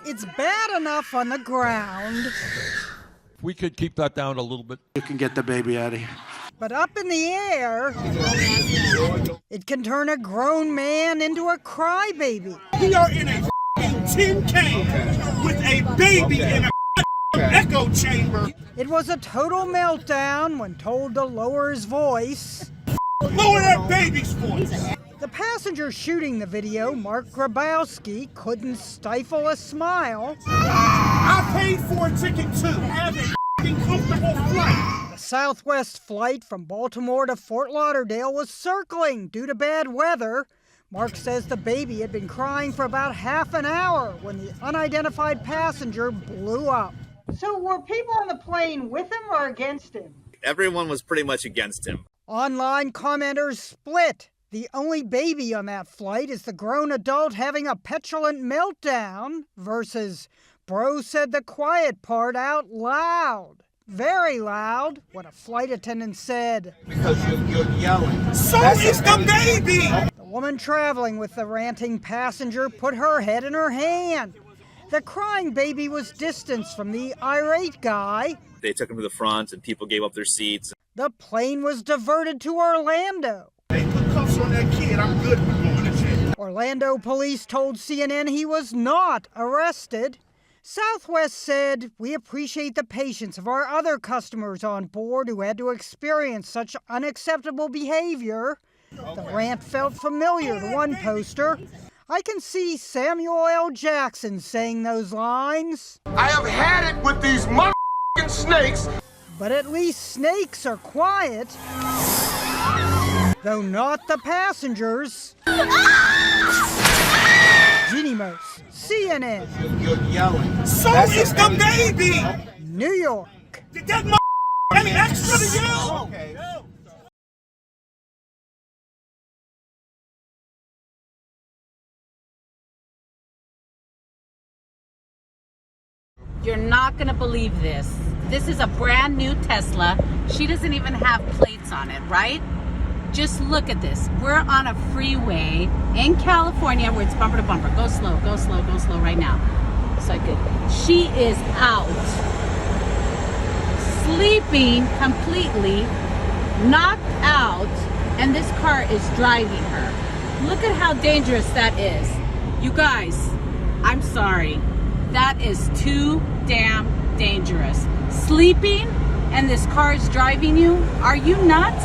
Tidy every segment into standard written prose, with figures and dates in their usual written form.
It's bad enough on the ground. We could keep that down a little bit. You can get the baby out of here. But up in the air, it can turn a grown man into a crybaby. We are in a tin can with a baby in a echo chamber. It was a total meltdown when told to lower his voice. Lower that baby's voice. The passenger shooting the video, Mark Grabowski, couldn't stifle a smile. I paid for a ticket too. Have a comfortable flight. The Southwest flight from Baltimore to Fort Lauderdale was circling due to bad weather. Mark says the baby had been crying for about half an hour when the unidentified passenger blew up. So were people on the plane with him or against him? Everyone was pretty much against him. Online commenters split. The only baby on that flight is the grown adult having a petulant meltdown versus bro said the quiet part out loud. Very loud, what a flight attendant said. Because you're yelling. So is the baby! The woman traveling with the ranting passenger put her head in her hand. The crying baby was distanced from the irate guy. They took him to the front and people gave up their seats. The plane was diverted to Orlando. They put cuffs on that kid. I'm good with going to jail. Orlando police told CNN he was not arrested. Southwest said, "We appreciate the patience of our other customers on board who had to experience such unacceptable behavior." The rant felt familiar to one poster. I can see Samuel L. Jackson saying those lines. I have had it with these motherfucking snakes. But at least snakes are quiet. Though not the passengers. Jeannie Mose, CNN. You're yelling. So is the baby! New York. Did that any extra to yell? Okay. You're not gonna believe this. This is a brand new Tesla. She doesn't even have plates on it, right? Just look at this. We're on a freeway in California where it's bumper to bumper. Go slow, go slow, go slow right now. So good. She is out, sleeping completely, knocked out, and this car is driving her. Look at how dangerous that is. You guys, I'm sorry. That is too damn dangerous. Sleeping and this car is driving you? Are you nuts?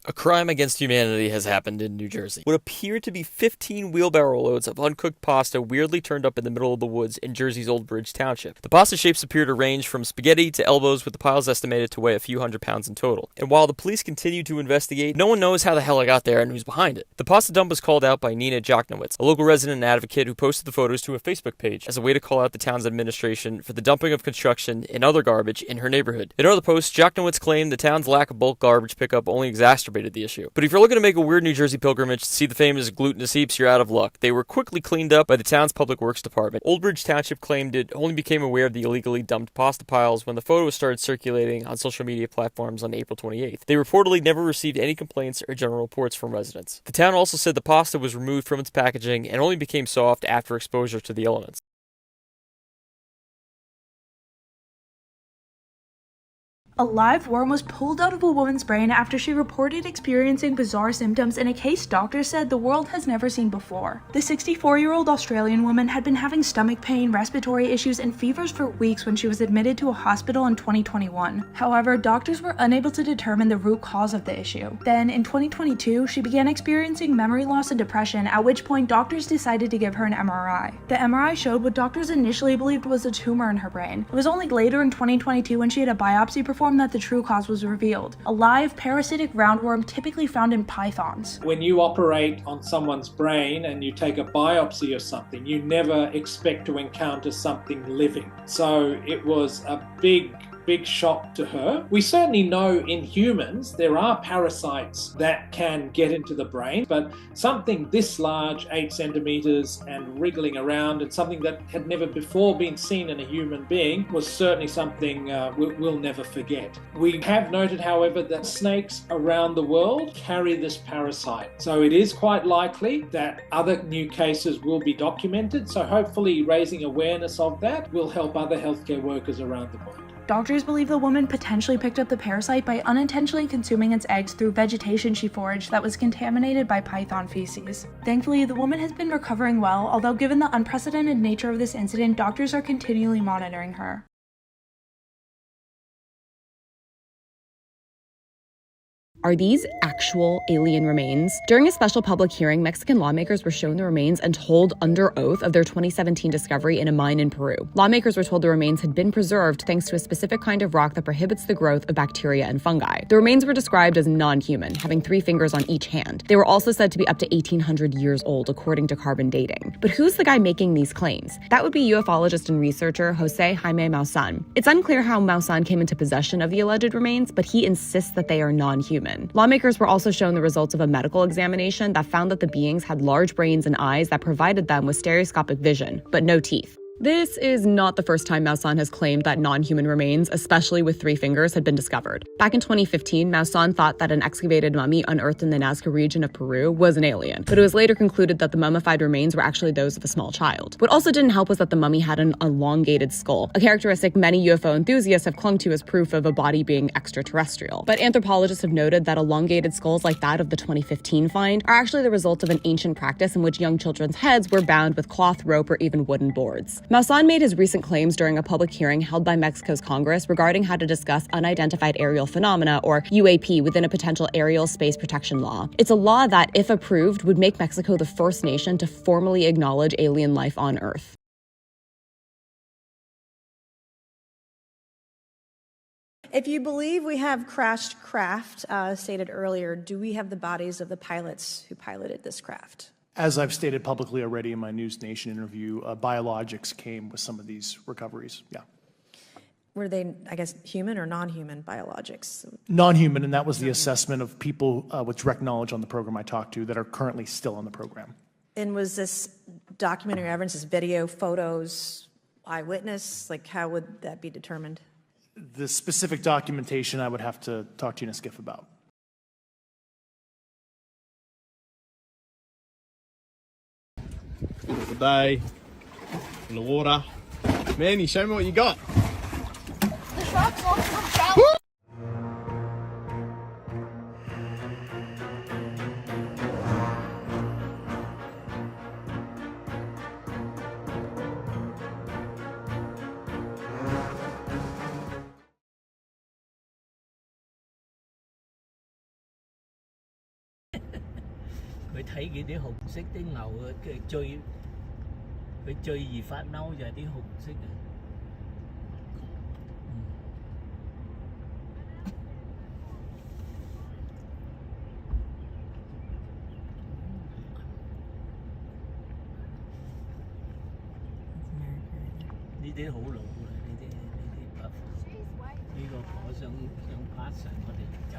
A crime against humanity has happened in New Jersey. What appeared to be 15 wheelbarrow loads of uncooked pasta weirdly turned up in the middle of the woods in Jersey's Old Bridge Township. The pasta shapes appear to range from spaghetti to elbows, with the piles estimated to weigh a few hundred pounds in total. And while the police continue to investigate, no one knows how the hell it got there and who's behind it. The pasta dump was called out by Nina Joknowitz, a local resident and advocate who posted the photos to a Facebook page as a way to call out the town's administration for the dumping of construction and other garbage in her neighborhood. In other posts, Joknowitz claimed the town's lack of bulk garbage pickup only exacerbated the issue. But if you're looking to make a weird New Jersey pilgrimage to see the famous glutinous heaps, you're out of luck. They were quickly cleaned up by the town's public works department. Old Bridge Township claimed it only became aware of the illegally dumped pasta piles when the photos started circulating on social media platforms on April 28th. They reportedly never received any complaints or general reports from residents. The town also said the pasta was removed from its packaging and only became soft after exposure to the elements. A live worm was pulled out of a woman's brain after she reported experiencing bizarre symptoms in a case doctors said the world has never seen before. The 64-year-old Australian woman had been having stomach pain, respiratory issues, and fevers for weeks when she was admitted to a hospital in 2021. However, doctors were unable to determine the root cause of the issue. Then, in 2022, she began experiencing memory loss and depression, at which point doctors decided to give her an MRI. The MRI showed what doctors initially believed was a tumor in her brain. It was only later in 2022 when she had a biopsy performed that the true cause was revealed: a live parasitic roundworm typically found in pythons. When you operate on someone's brain and you take a biopsy of something, you never expect to encounter something living. So it was a big big shock to her. We certainly know in humans there are parasites that can get into the brain, but something this large, 8 centimeters, and wriggling around, and something that had never before been seen in a human being was certainly something we'll never forget. We have noted, however, that snakes around the world carry this parasite. So it is quite likely that other new cases will be documented. So hopefully raising awareness of that will help other healthcare workers around the world. Doctors believe the woman potentially picked up the parasite by unintentionally consuming its eggs through vegetation she foraged that was contaminated by python feces. Thankfully, the woman has been recovering well, although given the unprecedented nature of this incident, doctors are continually monitoring her. Are these actual alien remains? During a special public hearing, Mexican lawmakers were shown the remains and told under oath of their 2017 discovery in a mine in Peru. Lawmakers were told the remains had been preserved thanks to a specific kind of rock that prohibits the growth of bacteria and fungi. The remains were described as non-human, having 3 fingers on each hand. They were also said to be up to 1,800 years old, according to carbon dating. But who's the guy making these claims? That would be ufologist and researcher Jose Jaime Maussan. It's unclear how Maussan came into possession of the alleged remains, but he insists that they are non-human. Lawmakers were also shown the results of a medical examination that found that the beings had large brains and eyes that provided them with stereoscopic vision, but no teeth. This is not the first time Maussan has claimed that non-human remains, especially with 3 fingers, had been discovered. Back in 2015, Maussan thought that an excavated mummy unearthed in the Nazca region of Peru was an alien, but it was later concluded that the mummified remains were actually those of a small child. What also didn't help was that the mummy had an elongated skull, a characteristic many UFO enthusiasts have clung to as proof of a body being extraterrestrial. But anthropologists have noted that elongated skulls like that of the 2015 find are actually the result of an ancient practice in which young children's heads were bound with cloth, rope, or even wooden boards. Maussan made his recent claims during a public hearing held by Mexico's Congress regarding how to discuss unidentified aerial phenomena, or UAP, within a potential aerial space protection law. It's a law that, if approved, would make Mexico the first nation to formally acknowledge alien life on Earth. If you believe we have crashed craft, stated earlier, do we have the bodies of the pilots who piloted this craft? As I've stated publicly already in my News Nation interview, biologics came with some of these recoveries, yeah. Were they, I guess, human or non-human biologics? Non-human, and that was the assessment of people with direct knowledge on the program I talked to that are currently still on the program. And was this documentary evidence, this video, photos, eyewitness? Like, how would that be determined? The specific documentation I would have to talk to you in a skiff about. Beautiful day in the water. Manny, show me what you got. The shark's off from shark.佢睇見啲紅色啲牛啊，佢最易發嬲就係啲紅色嘅。呢啲好老啦，呢啲白呢個火想拍上我哋走。